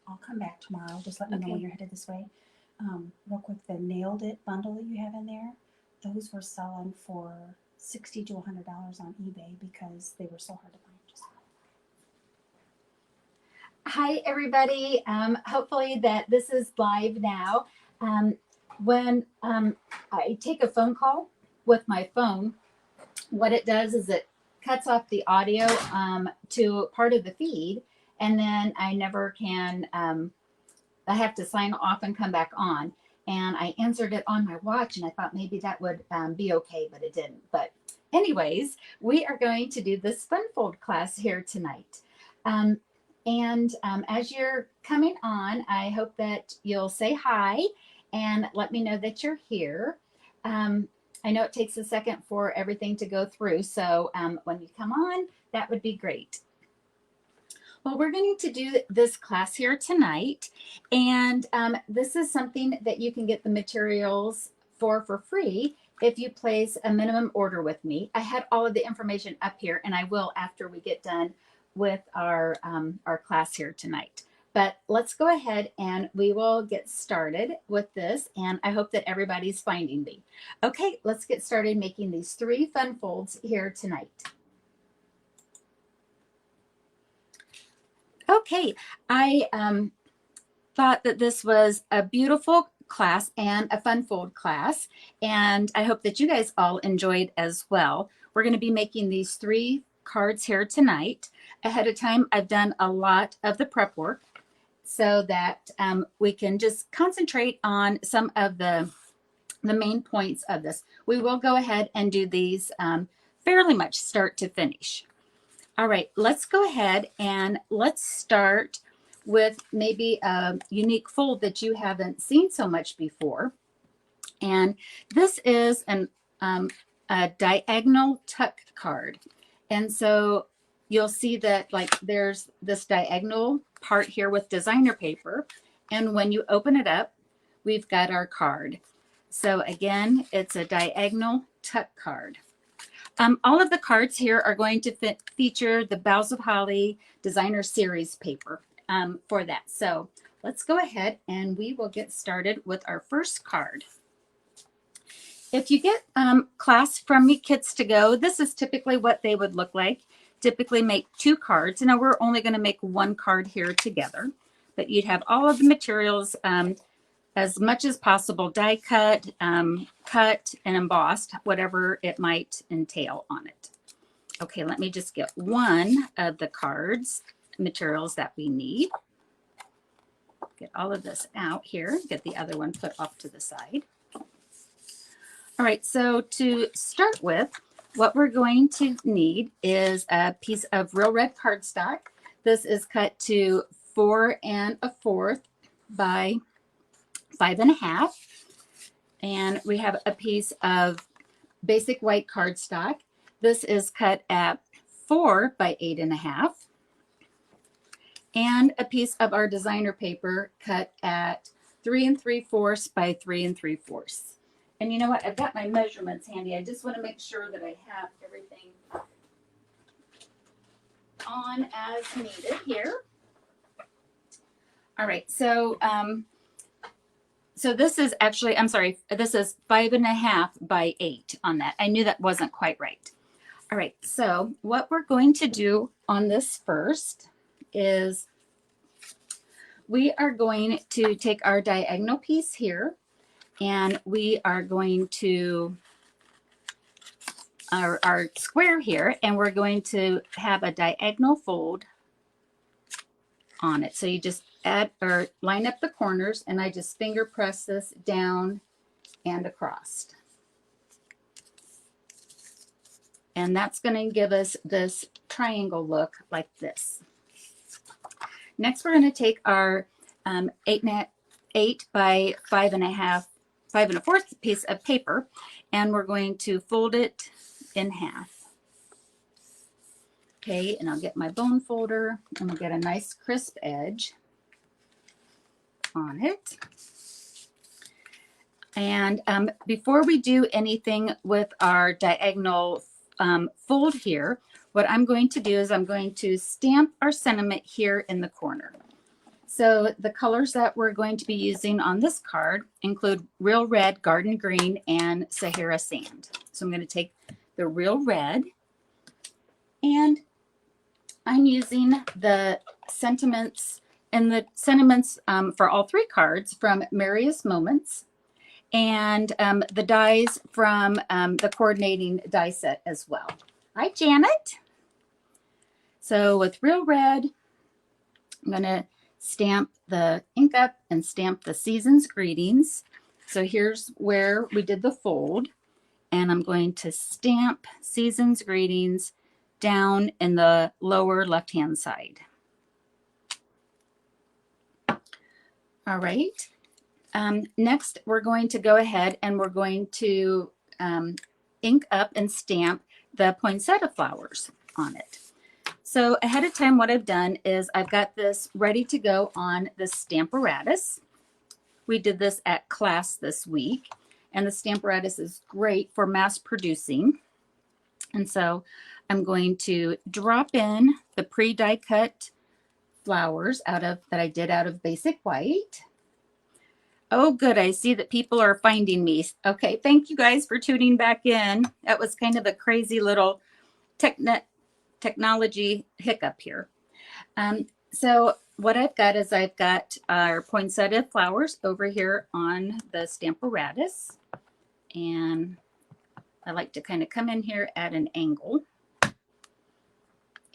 I'll come back tomorrow. Just let me know when Okay. you're headed this way. Real quick, the Nailed It bundle that you have in there, those were selling for $60 to $100 on eBay because they were so hard to find. Just Hi, everybody. Hopefully that this is live now. When I take a phone call with my phone, what it does is it cuts off the audio to part of the feed, and then I never can, I have to sign off and come back on. And I answered it on my watch, and I thought maybe that would be okay, but it didn't. But anyways, we are going to do this fun fold class here tonight. And as you're coming on, I hope that you'll say hi and let me know that you're here. I know it takes a second for everything to go through, so when you come on, that would be great. Well, we're going to do this class here tonight, and this is something that you can get the materials for free if you place a minimum order with me. I had all of the information up here, and I will after we get done with our class here tonight. But let's go ahead and we will get started with this, and I hope that everybody's finding me. Okay, let's get started making these 3 fun folds here tonight. Okay, I thought that this was a beautiful class and a fun fold class, and I hope that you guys all enjoyed as well. We're going to be making these 3 cards here tonight. Ahead of time, I've done a lot of the prep work so that we can just concentrate on some of the main points of this. We will go ahead and do these fairly much start to finish. All right, let's go ahead and let's start with maybe a unique fold that you haven't seen so much before. And this is a diagonal tuck card. And so you'll see that like there's this diagonal part here with designer paper. And when you open it up, we've got our card. So again, it's a diagonal tuck card. All of the cards here are going to feature the Boughs of Holly designer series paper for that. So let's go ahead and we will get started with our first card. If you get class from me kits to go, this is typically what they would look like. Typically make 2 cards. Now we're only going to make 1 card here together, but you'd have all of the materials as much as possible, die cut, cut and embossed, whatever it might entail on it. Okay, let me just get 1 of the cards materials that we need. Get all of this out here, get the other one put off to the side. All right, so to start with, what we're going to need is a piece of real red cardstock. This is cut to 4 1/4 by 5 1/2. And we have a piece of basic white cardstock. This is cut at 4 by 8 1/2. And a piece of our designer paper cut at 3 3/4 by 3 3/4. And you know what? I've got my measurements handy. I just want to make sure that I have everything on as needed here. All right, so so this is actually, I'm sorry, this is 5 1/2 by 8 on that. I knew that wasn't quite right. All right, so what we're going to do on this first is we are going to take our diagonal piece here, and we are going to our square here, and we're going to have a diagonal fold on it. So you just add or line up the corners, and I just finger press this down and across. And that's going to give us this triangle look like this. Next, we're going to take our 8 by 5 1/4 piece of paper, and we're going to fold it in half. Okay, and I'll get my bone folder, and we'll get a nice crisp edge on it. And before we do anything with our diagonal fold here, what I'm going to do is I'm going to stamp our sentiment here in the corner. So the colors that we're going to be using on this card include Real Red, Garden Green, and Sahara Sand. So I'm going to take the Real Red, and I'm using the sentiments for all three cards from Merriest Moments, and the dies from the coordinating die set as well. Hi, Janet. So with Real Red, I'm going to stamp the ink up and stamp the Season's Greetings. So here's where we did the fold, and I'm going to stamp Season's Greetings down in the lower left-hand side. All right. Next, we're going to go ahead and we're going to ink up and stamp the poinsettia flowers on it. So ahead of time, what I've done is I've got this ready to go on the Stamparatus. We did this at class this week, and the Stamparatus is great for mass producing. And so I'm going to drop in the pre-die cut flowers that I did out of basic white. Oh, good. I see that people are finding me. Okay. Thank you guys for tuning back in. That was kind of a crazy little technology hiccup here. So what I've got is I've got our poinsettia flowers over here on the Stamparatus. And I like to kind of come in here at an angle.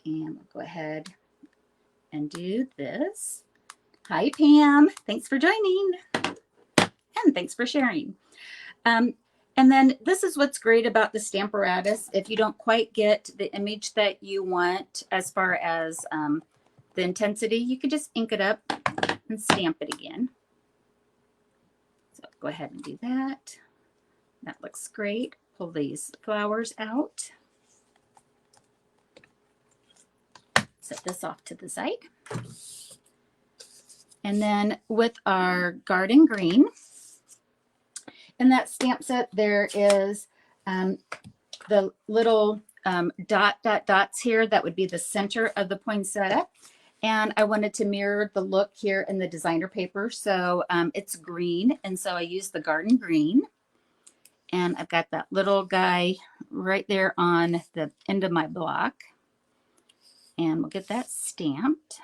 And we'll go ahead and do this. Hi, Pam. Thanks for joining. And thanks for sharing. And then this is what's great about the Stamparatus. If you don't quite get the image that you want as far as the intensity, you can just ink it up and stamp it again. So go ahead and do that. That looks great. Pull these flowers out. Set this off to the side. And then with our Garden Green, in that stamp set, there is the little dots here. That would be the center of the poinsettia. And I wanted to mirror the look here in the designer paper. So it's green. And so I used the Garden Green. And I've got that little guy right there on the end of my block. And we'll get that stamped.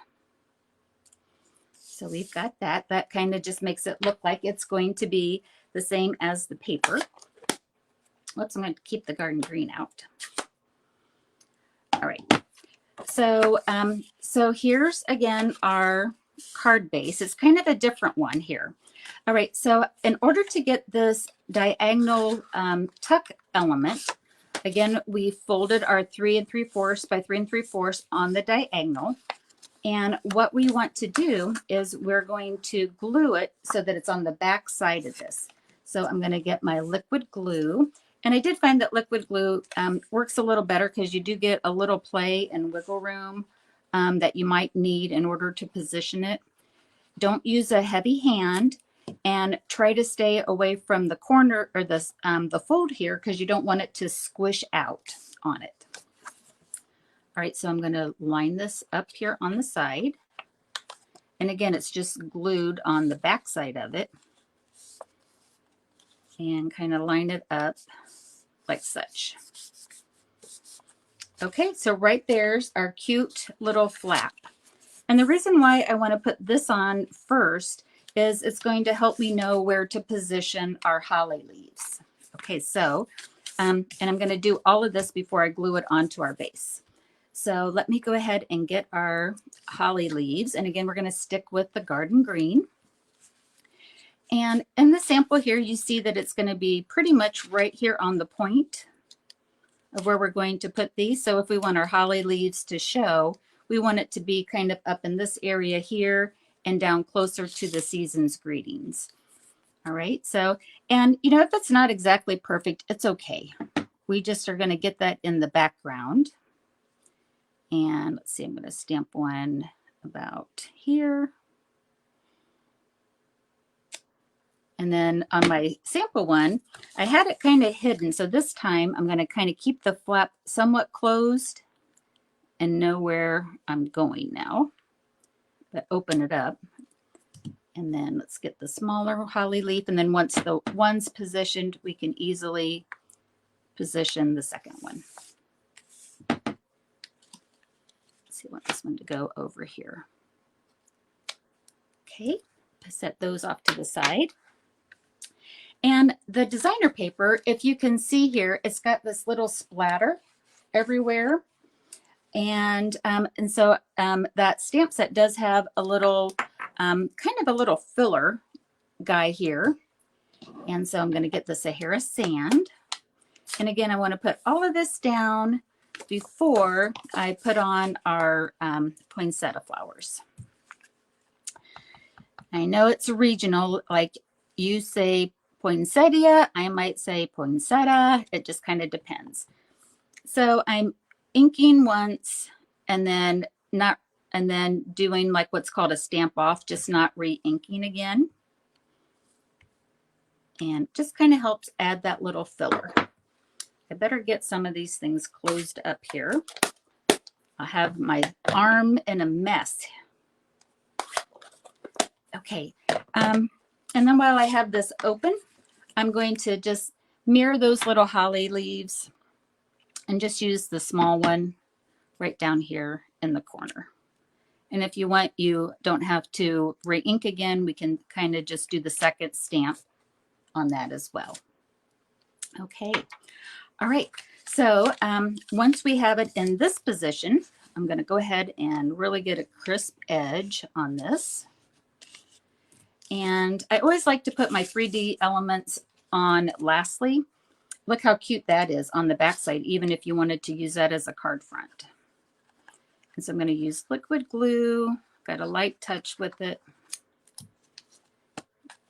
So we've got that. That kind of just makes it look like it's going to be the same as the paper. Whoops, I'm going to keep the Garden Green out. All right. So, so here's again our card base. It's kind of a different one here. All right. So in order to get this diagonal tuck element, again, we folded our 3 3/4 by 3 3/4 on the diagonal. And what we want to do is we're going to glue it so that it's on the back side of this. So I'm going to get my liquid glue. And I did find that liquid glue works a little better because you do get a little play and wiggle room that you might need in order to position it. Don't use a heavy hand, and try to stay away from the corner or the fold here because you don't want it to squish out on it. All right, so I'm going to line this up here on the side. And again, it's just glued on the back side of it. And kind of line it up like such. Okay, so right there's our cute little flap. And the reason why I want to put this on first is it's going to help me know where to position our holly leaves. Okay, so, and I'm going to do all of this before I glue it onto our base. So let me go ahead and get our holly leaves. And again, we're going to stick with the Garden Green. And in the sample here, you see that it's going to be pretty much right here on the point of where we're going to put these. So if we want our holly leaves to show, we want it to be kind of up in this area here and down closer to the Season's Greetings. All right. So, and you know, if it's not exactly perfect, it's okay. We just are going to get that in the background. And let's see, I'm going to stamp one about here. And then on my sample one, I had it kind of hidden. So this time I'm going to kind of keep the flap somewhat closed and know where I'm going now. But open it up. And then let's get the smaller holly leaf. And then once the one's positioned, we can easily position the second one. Let's see, I want this one to go over here. Okay, set those off to the side. And the designer paper, if you can see here, it's got this little splatter everywhere. And so that stamp set does have a little, kind of a little filler guy here. And so I'm going to get the Sahara sand. And again, I want to put all of this down before I put on our poinsettia flowers. I know it's regional, like you say poinsettia, I might say poinsettia. It just kind of depends. So I'm inking once and then doing like what's called a stamp off, just not re-inking again. And just kind of helps add that little filler. I better get some of these things closed up here. I have my arm in a mess. Okay, and then while I have this open, I'm going to just mirror those little holly leaves and just use the small one right down here in the corner. And if you want, you don't have to re-ink again. We can kind of just do the second stamp on that as well. Okay, all right. So once we have it in this position, I'm going to go ahead and really get a crisp edge on this. And I always like to put my 3D elements on lastly. Look how cute that is on the back side, even if you wanted to use that as a card front. And so I'm going to use liquid glue, got a light touch with it.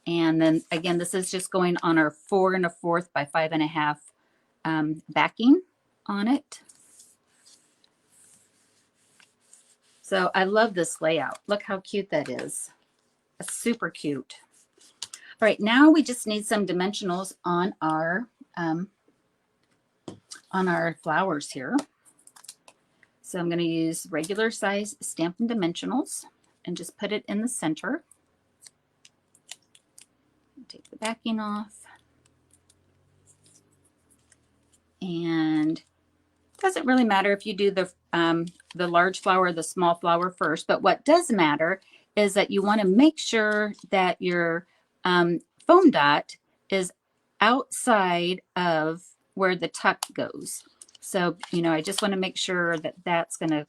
And then again, this is just going on our 4 1/4 by 5 1/2 backing on it. So I love this layout. Look how cute that is. It's super cute. All right, now we just need some dimensionals on our flowers here. So I'm going to use regular size Stampin' dimensionals and just put it in the center. Take the backing off. And it doesn't really matter if you do the large flower or the small flower first, but what does matter is that you want to make sure that your foam dot is outside of where the tuck goes. So, you know, I just want to make sure that that's going to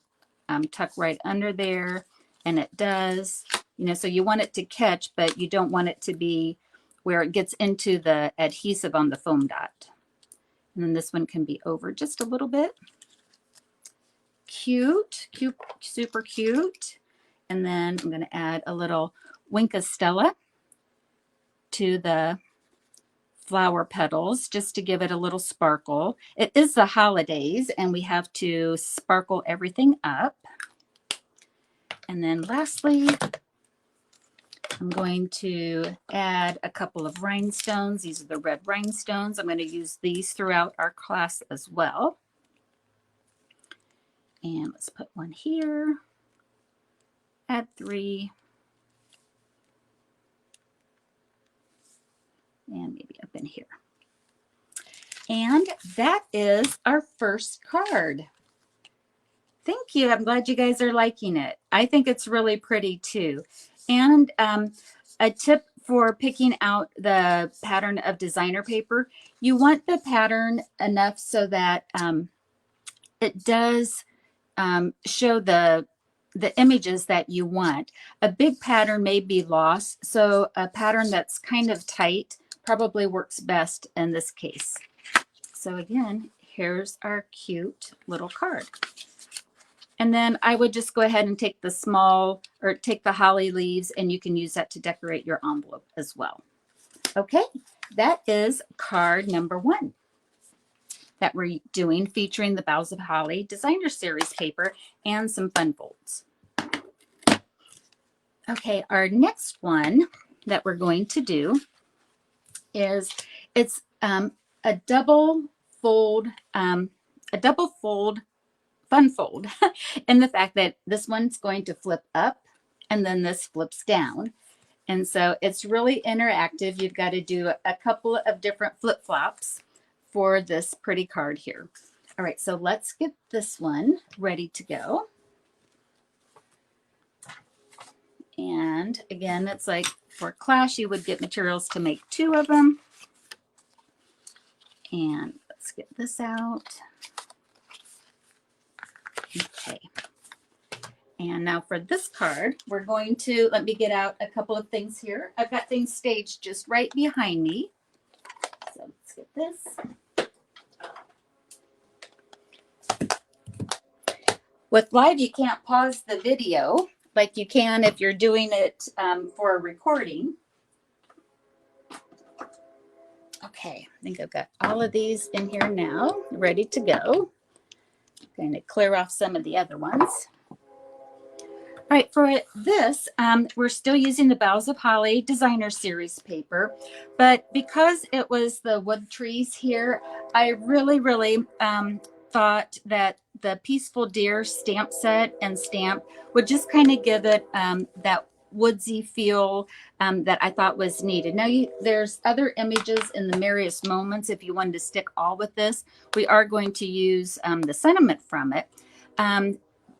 tuck right under there, and it does. You know, so you want it to catch, but you don't want it to be where it gets into the adhesive on the foam dot. And then this one can be over just a little bit. Cute, cute, super cute. And then I'm going to add a little Winka Stella to the flower petals just to give it a little sparkle. It is the holidays and we have to sparkle everything up. And then lastly, I'm going to add a couple of rhinestones. These are the red rhinestones. I'm going to use these throughout our class as well. And let's put one here. Add 3. And maybe up in here. And that is our first card. Thank you. I'm glad you guys are liking it. I think it's really pretty too. And a tip for picking out the pattern of designer paper, you want the pattern enough so that it does show the images that you want. A big pattern may be lost, so a pattern that's kind of tight probably works best in this case. So again, here's our cute little card. And then I would just go ahead and take the take the holly leaves, and you can use that to decorate your envelope as well. Okay, that is card number 1 that we're doing, featuring the Boughs of Holly Designer Series paper and some fun folds. Okay, our next one that we're going to do is it's a double fold fun fold in the fact that this one's going to flip up and then this flips down. And so it's really interactive. You've got to do a couple of different flip-flops for this pretty card here. All right, so let's get this one ready to go. And again, it's like for class, you would get materials to make 2 of them. And let's get this out. Okay. And now for this card, we're going to, let me get out a couple of things here. I've got things staged just right behind me. So let's get this. With live, you can't pause the video like you can if you're doing it for a recording. Okay, I think I've got all of these in here now, ready to go. I'm going to clear off some of the other ones. All right, for this, we're still using the Boughs of Holly Designer Series paper, but because it was the wood trees here, I really thought that the Peaceful Deer stamp set and stamp would just kind of give it that woodsy feel that I thought was needed. Now, there's other images in the Merriest Moments. If you wanted to stick all with this, we are going to use the sentiment from it.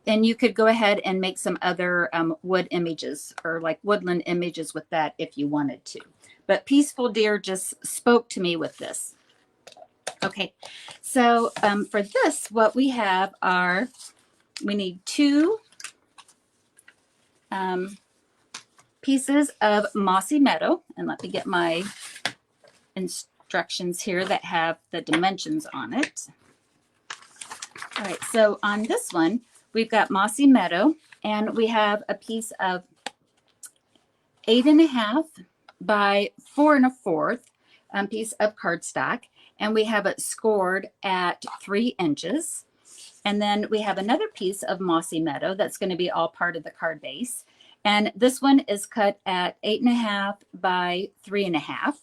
And you could go ahead and make some other wood images or like woodland images with that if you wanted to. But Peaceful Deer just spoke to me with this. Okay, so for this, what we have are, we need 2 pieces of Mossy Meadow. And let me get my instructions here that have the dimensions on it. All right, so on this one, we've got Mossy Meadow, and we have a piece of 8.5 by 4 1/4 piece of cardstock, and we have it scored at 3 inches. And then we have another piece of Mossy Meadow that's going to be all part of the card base. And this one is cut at 8.5 by 3 1/2.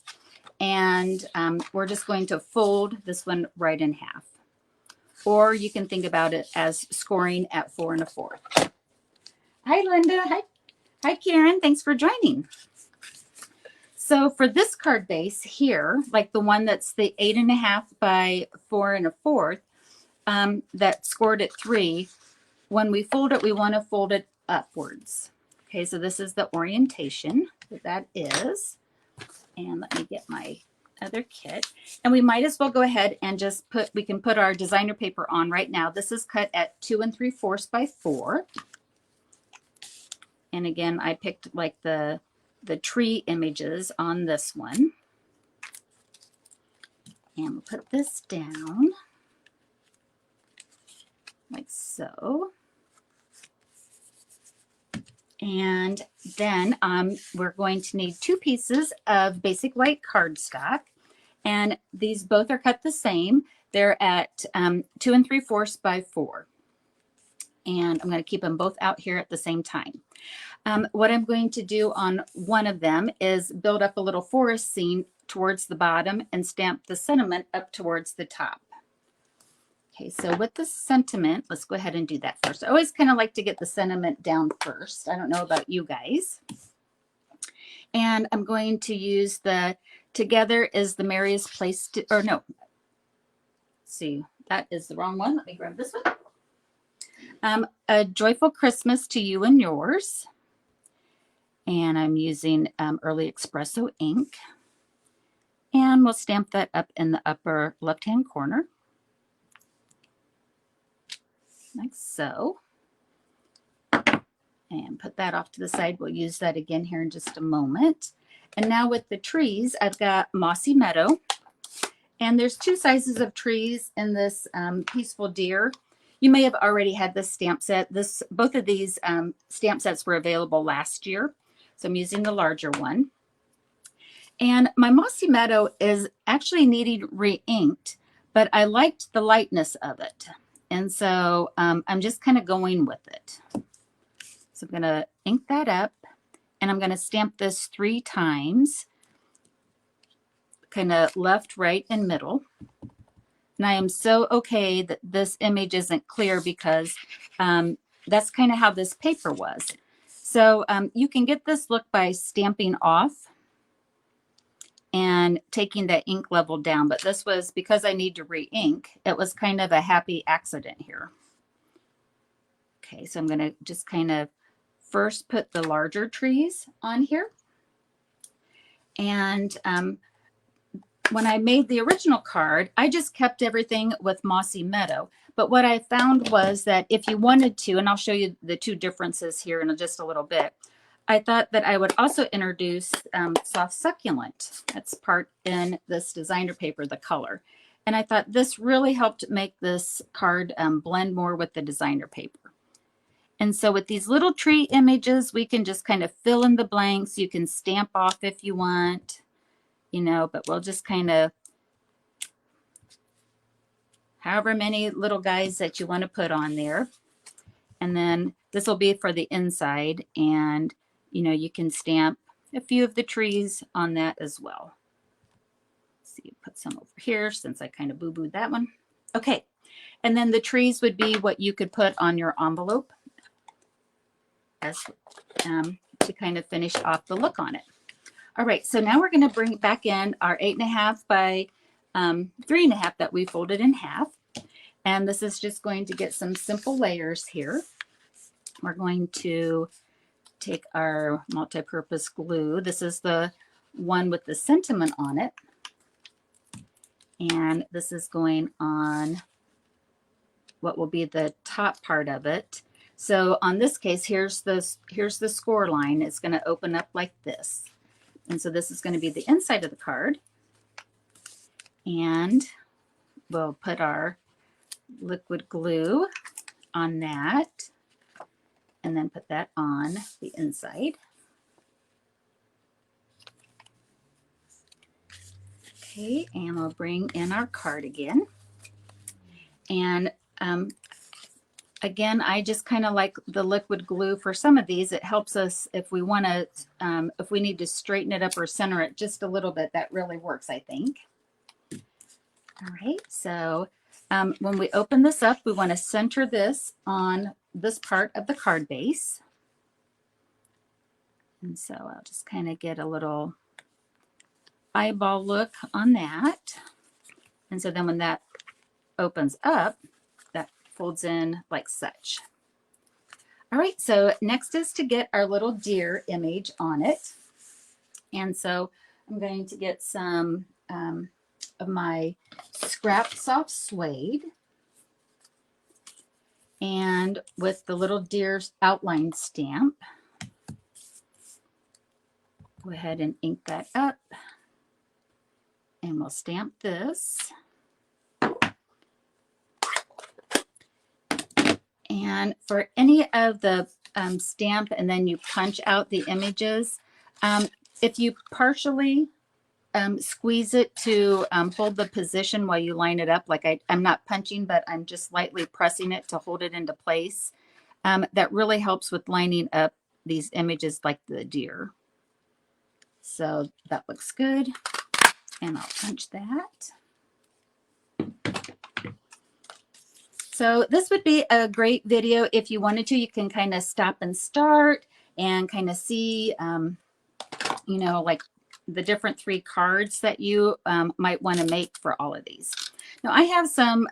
And we're just going to fold this one right in half. Or you can think about it as scoring at 4 1/4. Hi, Linda. Hi, Karen. Thanks for joining. So for this card base here, like the one that's the 8.5 by 4 1/4, that scored at 3, when we fold it, we want to fold it upwards. Okay, so this is the orientation that is. And let me get my other kit. And we might as well go ahead and just we can put our designer paper on right now. This is cut at 2 3/4 by 4. And again, I picked like the tree images on this one. And we'll put this down like so. And then we're going to need 2 pieces of basic white cardstock. And these both are cut the same. They're at 2 3/4 by 4. And I'm going to keep them both out here at the same time. What I'm going to do on one of them is build up a little forest scene towards the bottom and stamp the sentiment up towards the top. Okay, so with the sentiment, let's go ahead and do that first. I always kind of like to get the sentiment down first. I don't know about you guys. And I'm going to use the Together is the Merriest Place to, or no, let's see, that is the wrong one. Let me grab this one. A Joyful Christmas to You and Yours. And I'm using Early Espresso ink. And we'll stamp that up in the upper left-hand corner. Like so. And put that off to the side. We'll use that again here in just a moment. And now with the trees, I've got Mossy Meadow. And there's 2 sizes of trees in this Peaceful Deer. You may have already had this stamp set. Both of these stamp sets were available last year. So I'm using the larger one. And my Mossy Meadow is actually needing re-inked, but I liked the lightness of it. And so I'm just kind of going with it. So I'm going to ink that up, and I'm going to stamp this 3 times, kind of left, right, and middle. And I am so okay that this image isn't clear because that's kind of how this paper was. So you can get this look by stamping off and taking the ink level down, but this was, because I need to re-ink, it was kind of a happy accident here. Okay, so I'm going to just kind of first put the larger trees on here. And when I made the original card, I just kept everything with Mossy Meadow. But what I found was that if you wanted to, and I'll show you the two differences here in just a little bit, I thought that I would also introduce soft succulent. That's part in this designer paper, the color. And I thought this really helped make this card blend more with the designer paper. And so with these little tree images, we can just kind of fill in the blanks. You can stamp off if you want, you know, but we'll just kind of, however many little guys that you want to put on there. And then this will be for the inside, and you know, you can stamp a few of the trees on that as well. Let's see, put some over here since I kind of boo-booed that one. Okay, and then the trees would be what you could put on your envelope as to kind of finish off the look on it. All right, so now we're going to bring back in our 8.5 by 3.5 that we folded in half. And this is just going to get some simple layers here. We're going to take our multi-purpose glue. This is the one with the sentiment on it. And this is going on what will be the top part of it. So on this case, here's the score line. It's going to open up like this. And so this is going to be the inside of the card. And we'll put our liquid glue on that. And then put that on the inside. Okay, and we'll bring in our card again. And again, I just kind of like the liquid glue for some of these. It helps us if we want to, if we need to straighten it up or center it just a little bit. That really works, I think. All right, so when we open this up, we want to center this on this part of the card base. And so I'll just kind of get a little eyeball look on that. And so then when that opens up, that folds in like such. All right, so next is to get our little deer image on it. And so I'm going to get some of my scrap soft suede. And with the little deer outline stamp, go ahead and ink that up. And we'll stamp this. And for any of the stamp and then you punch out the images, if you partially squeeze it to hold the position while you line it up, like I'm not punching, but I'm just lightly pressing it to hold it into place. That really helps with lining up these images like the deer. So that looks good. And I'll punch that. So this would be a great video if you wanted to. You can kind of stop and start and kind of see, you know, like the different 3 cards that you might want to make for all of these. Now I have some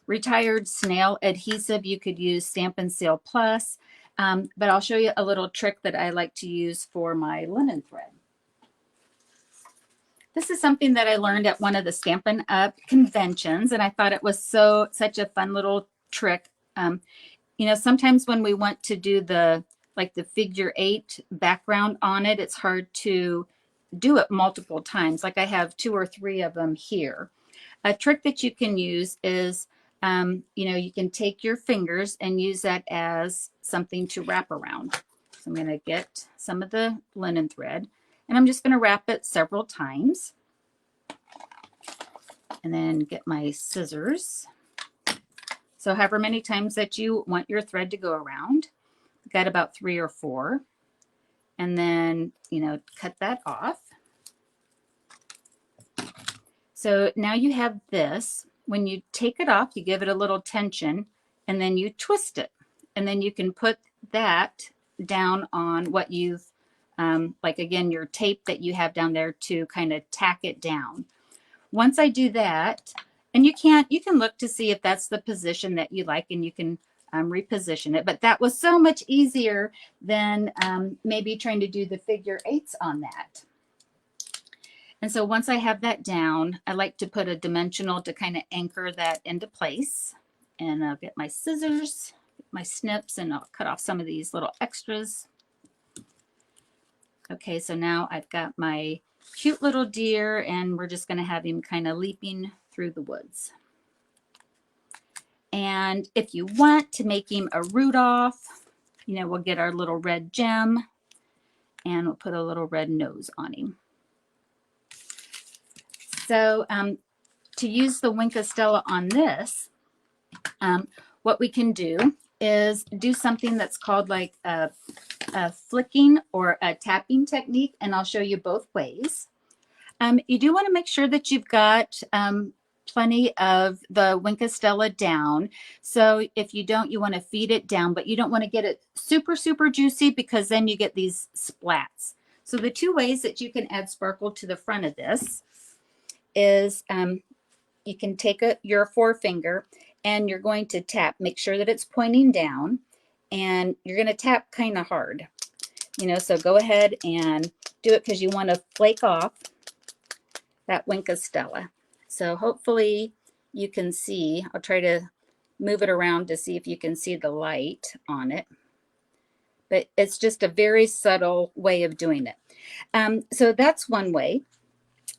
retired snail adhesive. You could use Stampin' Seal Plus, but I'll show you a little trick that I like to use for my linen thread. This is something that I learned at one of the Stampin' Up conventions, and I thought it was such a fun little trick. You know, sometimes when we want to do the figure 8 background on it, it's hard to do it multiple times. Like I have 2 or 3 of them here. A trick that you can use is, you know, you can take your fingers and use that as something to wrap around. So I'm going to get some of the linen thread. And I'm just going to wrap it several times. And then get my scissors. So however many times that you want your thread to go around. I've got about 3 or 4. And then, you know, cut that off. So now you have this. When you take it off, you give it a little tension. And then you twist it. And then you can put that down on what you've, like again, your tape that you have down there to kind of tack it down. Once I do that, and you can look to see if that's the position that you like, and you can reposition it. But that was so much easier than maybe trying to do the figure eights on that. And so once I have that down, I like to put a dimensional to kind of anchor that into place. And I'll get my scissors, my snips, and I'll cut off some of these little extras. Okay, so now I've got my cute little deer, and we're just going to have him kind of leaping through the woods. And if you want to make him a Rudolph, you know, we'll get our little red gem and we'll put a little red nose on him. So to use the Wink of Stella on this, what we can do is do something that's called like a flicking or a tapping technique, and I'll show you both ways. You do want to make sure that you've got plenty of the Wink of Stella down. So if you don't, you want to feed it down, but you don't want to get it super, super juicy, because then you get these splats. So the two ways that you can add sparkle to the front of this is you can take your forefinger and you're going to tap, make sure that it's pointing down, and you're going to tap kind of hard, you know, so go ahead and do it, because you want to flake off that Wink of Stella. So hopefully you can see, I'll try to move it around to see if you can see the light on it, but it's just a very subtle way of doing it. So that's one way.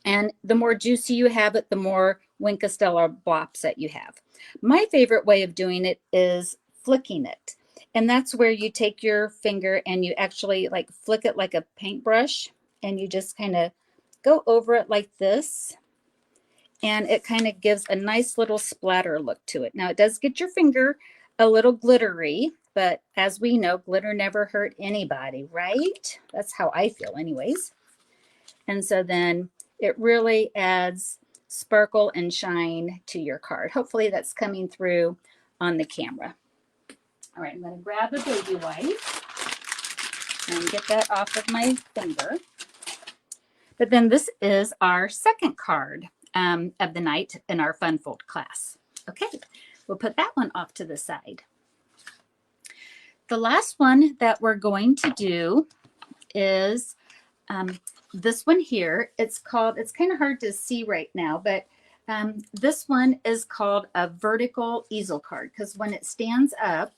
And the more juicy you have it, the more Wink of Stella blops that you have. My favorite way of doing it is flicking it. And that's where you take your finger and you actually like flick it like a paintbrush, and you just kind of go over it like this. And it kind of gives a nice little splatter look to it. Now it does get your finger a little glittery, but as we know, glitter never hurt anybody, right? That's how I feel anyways. And so then it really adds sparkle and shine to your card. Hopefully that's coming through on the camera. All right, I'm going to grab a baby wipe and get that off of my finger. But then this is our second card of the night in our Fun Fold class. Okay, we'll put that one off to the side. The last one that we're going to do is this one here. It's kind of hard to see right now, but this one is called a vertical easel card, because when it stands up,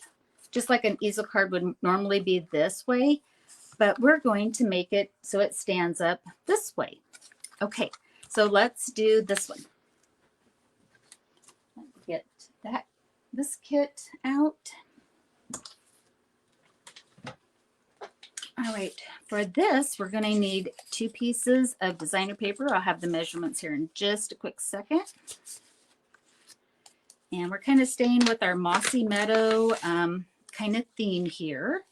just like an easel card would normally be this way, but we're going to make it so it stands up this way. Okay, so let's do this one. Let's get this kit out. All right, for this, we're going to need 2 pieces of designer paper. I'll have the measurements here in just a quick second. And we're kind of staying with our Mossy Meadow kind of theme here.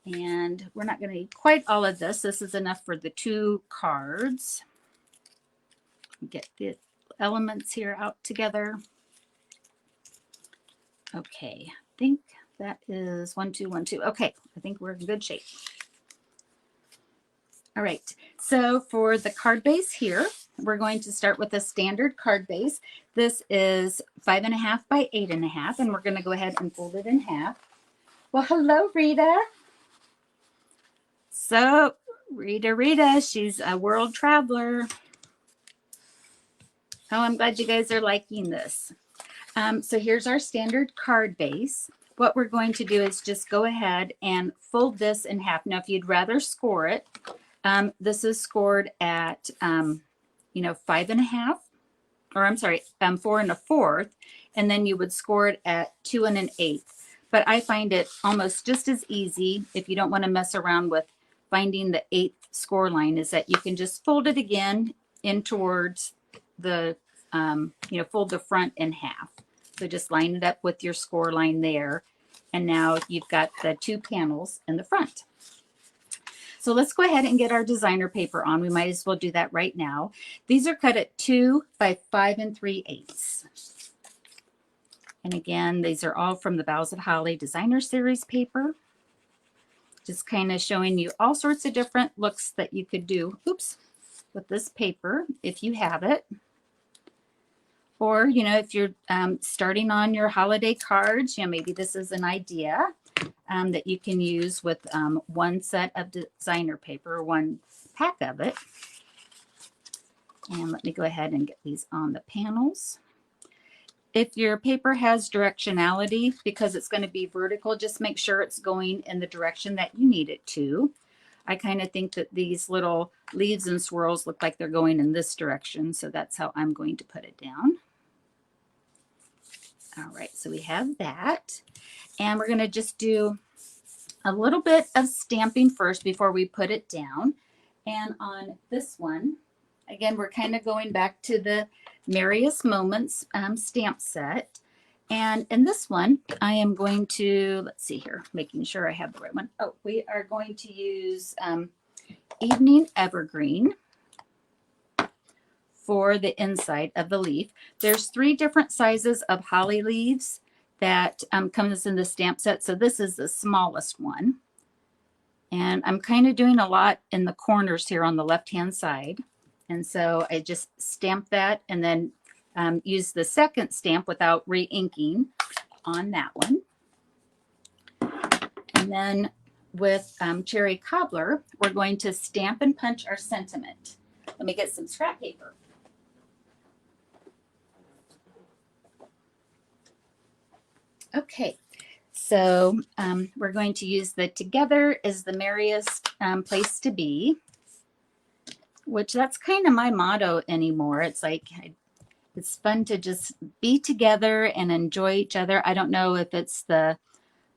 And we're not going to need quite all of this. This is enough for the 2 cards. Get the elements here out together. Okay, I think that is 1, 2, 1, 2. Okay, I think we're in good shape. All right, so for the card base here, we're going to start with a standard card base. This is 5.5 by 8.5, and we're going to go ahead and fold it in half. Well, hello, Rita. So, Rita, she's a world traveler. Oh, I'm glad you guys are liking this. So here's our standard card base. What we're going to do is just go ahead and fold this in half. Now, if you'd rather score it, this is scored at, 5.5, or I'm sorry, 4 1/4, and then you would score it at 2 1/8. But I find it almost just as easy, if you don't want to mess around with finding the 8th score line, is that you can just fold it again in towards the, fold the front in half. So just line it up with your score line there. And now you've got the 2 panels in the front. So let's go ahead and get our designer paper on. We might as well do that right now. These are cut at 2 by 5 3/8. And again, these are all from the Boughs of Holly Designer Series paper. Just kind of showing you all sorts of different looks that you could do, oops, with this paper if you have it. Or, you know, if you're starting on your holiday cards, you know, maybe this is an idea that you can use with one set of designer paper, one pack of it. And let me go ahead and get these on the panels. If your paper has directionality, because it's going to be vertical, just make sure it's going in the direction that you need it to. I kind of think that these little leaves and swirls look like they're going in this direction, so that's how I'm going to put it down. All right, so we have that. And we're going to just do a little bit of stamping first before we put it down. And on this one, again, we're kind of going back to the Merriest Moments stamp set. And in this one, I am going to, let's see here, making sure I have the right one. Oh, we are going to use Evening Evergreen for the inside of the leaf. There's 3 different sizes of holly leaves that comes in the stamp set. So this is the smallest one. And I'm kind of doing a lot in the corners here on the left-hand side. And so I just stamp that and then use the second stamp without re-inking on that one. And then with Cherry Cobbler, we're going to stamp and punch our sentiment. Let me get some scrap paper. Okay, so we're going to use the Together is the Merriest Place to Be, which that's kind of my motto anymore. It's like, it's fun to just be together and enjoy each other. I don't know if it's the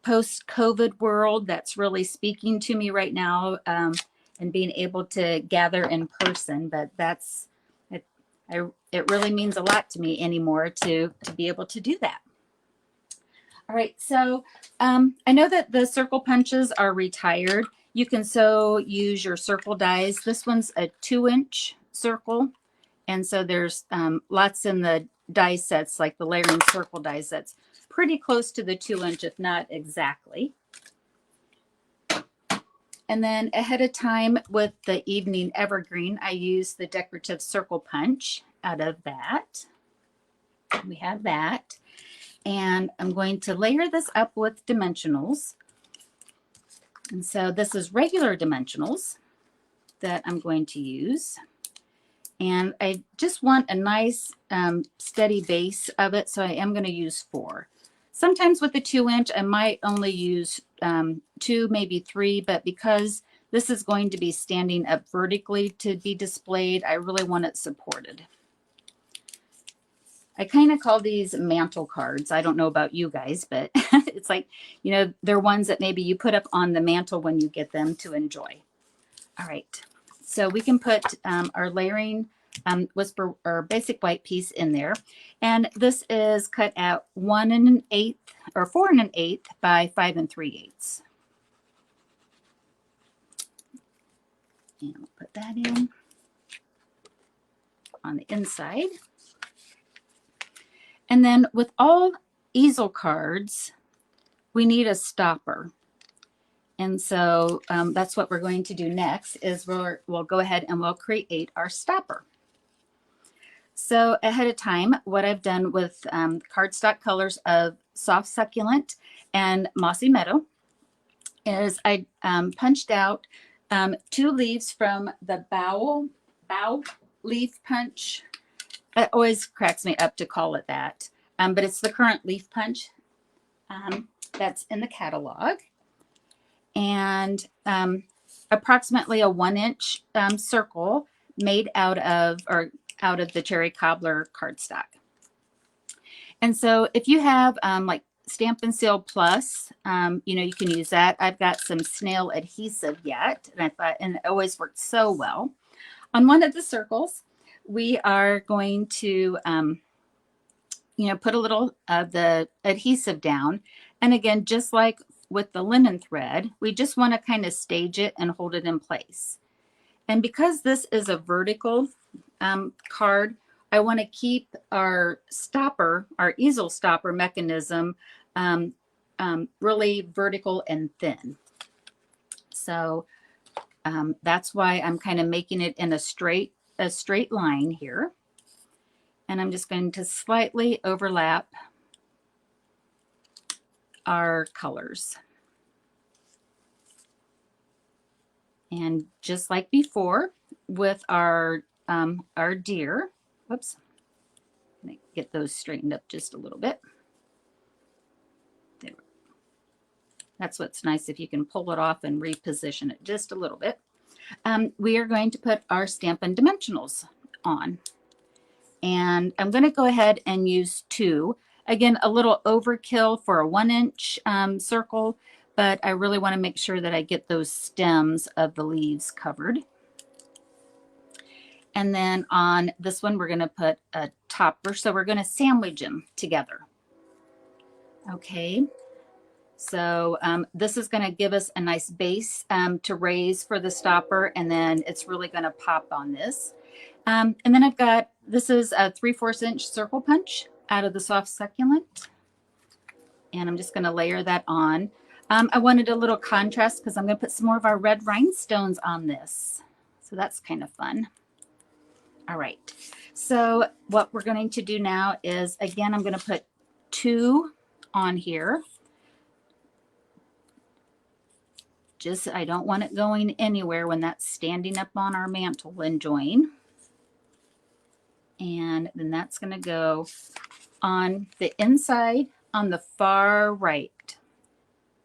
post-COVID world that's really speaking to me right now and being able to gather in person, but that's, it really means a lot to me anymore to be able to do that. All right, so I know that the circle punches are retired. You can so use your circle dies. This one's a 2-inch circle. And so there's lots in the die sets, like the layering circle die sets, pretty close to the 2-inch, if not exactly. And then ahead of time with the Evening Evergreen, I use the decorative circle punch out of that. We have that. And I'm going to layer this up with dimensionals. And so this is regular dimensionals that I'm going to use. And I just want a nice steady base of it, so I am going to use 4. Sometimes with the 2-inch, I might only use 2, maybe 3, but because this is going to be standing up vertically to be displayed, I really want it supported. I kind of call these mantle cards. I don't know about you guys, but it's like, you know, they're ones that maybe you put up on the mantle when you get them to enjoy. All right, so we can put our layering whisper or basic white piece in there. And this is cut at 1 1/8 or 4 1/8 by 5 3/8. And we'll put that in on the inside. And then with all easel cards, we need a stopper. And so that's what we're going to do next is we'll go ahead and we'll create our stopper. So ahead of time, what I've done with cardstock colors of Soft Succulent and Mossy Meadow is I punched out 2 leaves from the Bough leaf punch. It always cracks me up to call it that, but it's the current leaf punch that's in the catalog. And approximately a 1-inch circle made out of the Cherry Cobbler cardstock. And so if you have like Stampin' Seal Plus, you know, you can use that. I've got some snail adhesive yet, and I thought, and it always worked so well. On one of the circles, we are going to, you know, put a little of the adhesive down. And again, just like with the linen thread, we just want to kind of stage it and hold it in place. And because this is a vertical card, I want to keep our stopper, our easel stopper mechanism really vertical and thin. So that's why I'm kind of making it in a straight line here. And I'm just going to slightly overlap our colors. And just like before with our deer, whoops, let me get those straightened up just a little bit. There. That's what's nice if you can pull it off and reposition it just a little bit. We are going to put our Stampin' Dimensionals on. And I'm going to go ahead and use 2. Again, a little overkill for a 1-inch circle, but I really want to make sure that I get those stems of the leaves covered. And then on this one, we're going to put a topper. So we're going to sandwich them together. Okay. So this is going to give us a nice base to raise for the stopper. And then it's really going to pop on this. And then I've got, this is a 3/4 inch circle punch out of the soft succulent. And I'm just going to layer that on. I wanted a little contrast because I'm going to put some more of our red rhinestones on this. So that's kind of fun. All right. So what we're going to do now is, again, I'm going to put 2 on here. Just, I don't want it going anywhere when that's standing up on our mantle and join. And then that's going to go on the inside on the far right.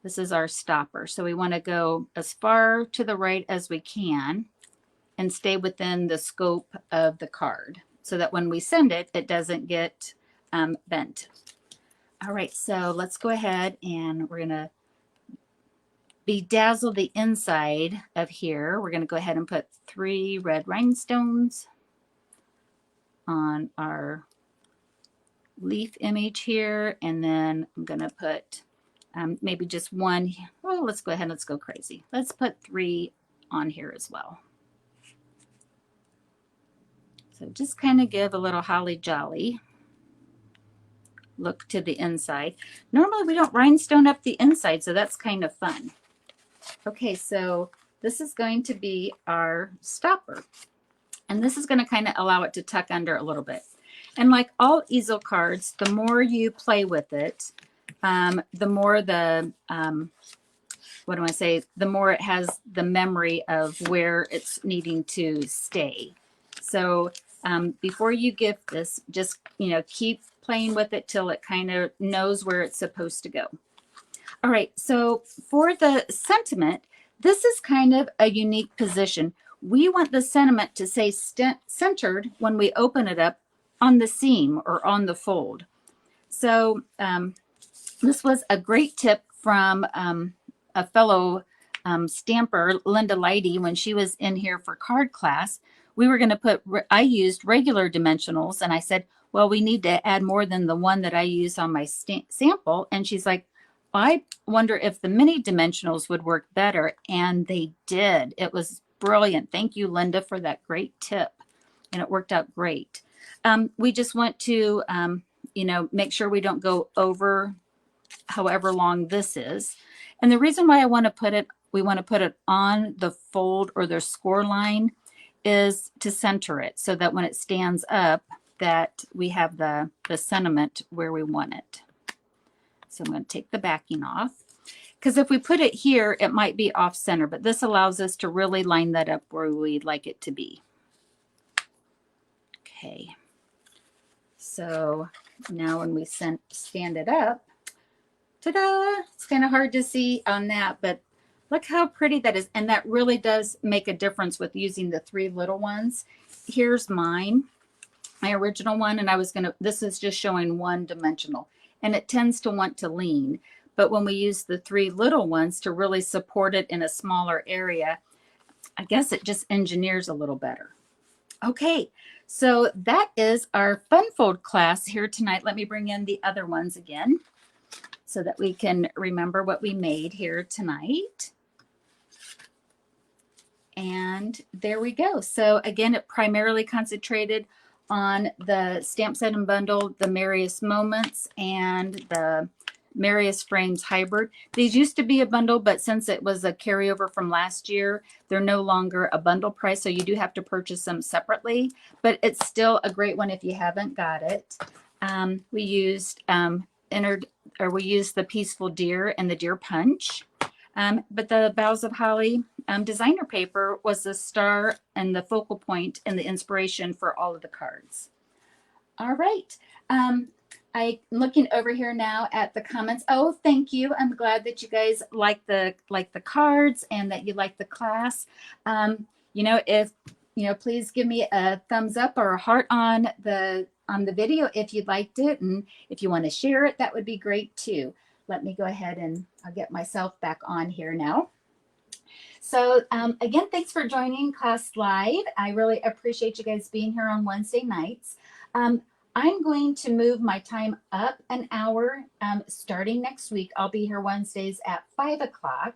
This is our stopper. So we want to go as far to the right as we can and stay within the scope of the card so that when we send it, it doesn't get bent. All right, so let's go ahead and we're going to bedazzle the inside of here. We're going to go ahead and put 3 red rhinestones on our leaf image here. And then I'm going to put maybe just 1. Well, let's go ahead. Let's go crazy. Let's put 3 on here as well. So just kind of give a little holly jolly look to the inside. Normally we don't rhinestone up the inside, so that's kind of fun. Okay, so this is going to be our stopper. And this is going to kind of allow it to tuck under a little bit. And like all easel cards, the more you play with it, the more the, what do I say, the more it has the memory of where it's needing to stay. So before you gift this, just, you know, keep playing with it till it kind of knows where it's supposed to go. All right, so for the sentiment, this is kind of a unique position. We want the sentiment to say centered when we open it up on the seam or on the fold. So this was a great tip from a fellow stamper, Linda Leidy, when she was in here for card class. We were going to put, I used regular dimensionals, and I said, well, we need to add more than the one that I use on my sample. And she's like, I wonder if the mini dimensionals would work better. And they did. It was brilliant. Thank you, Linda, for that great tip. And it worked out great. We just want to, you know, make sure we don't go over however long this is. And the reason why I want to put it, we want to put it on the fold or the score line is to center it so that when it stands up, that we have the sentiment where we want it. So I'm going to take the backing off, because if we put it here, it might be off center, but this allows us to really line that up where we'd like it to be. Okay. So now when we stand it up, ta-da! It's kind of hard to see on that, but look how pretty that is. And that really does make a difference with using the 3 little ones. Here's mine, my original one. And I was going to, this is just showing 1 dimensional, and it tends to want to lean. But when we use the 3 little ones to really support it in a smaller area, I guess it just engineers a little better. Okay, so that is our fun fold class here tonight. Let me bring in the other ones again so that we can remember what we made here tonight. And there we go. So again, it primarily concentrated on the Stamp Set and Bundle, the Merriest Moments, and the Merriest Frames Hybrid. These used to be a bundle, but since it was a carryover from last year, they're no longer a bundle price. So you do have to purchase them separately, but it's still a great one if you haven't got it. We used we used the Peaceful Deer and the Deer Punch. But the Boughs of Holly designer paper was the star and the focal point and the inspiration for all of the cards. All right. I'm looking over here now at the comments. Oh, thank you. I'm glad that you guys like the cards and that you like the class. Please give me a thumbs up or a heart on the video if you liked it, and if you want to share it, that would be great too. Let me go ahead and I'll get myself back on here now. So again, thanks for joining Class Live. I really appreciate you guys being here on Wednesday nights. I'm going to move my time up an hour starting next week. I'll be here Wednesdays at 5 o'clock.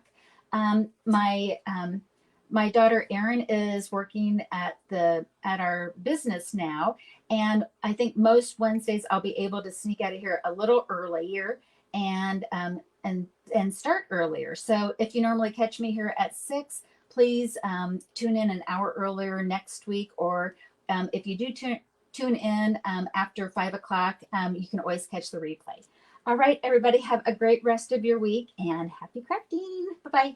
My daughter Erin is working at our business now, and I think most Wednesdays I'll be able to sneak out of here a little earlier and start earlier. So if you normally catch me here at 6, please tune in an hour earlier next week, or if you do tune in after 5 o'clock, you can always catch the replay. All right, everybody, have a great rest of your week and happy crafting. Bye-bye.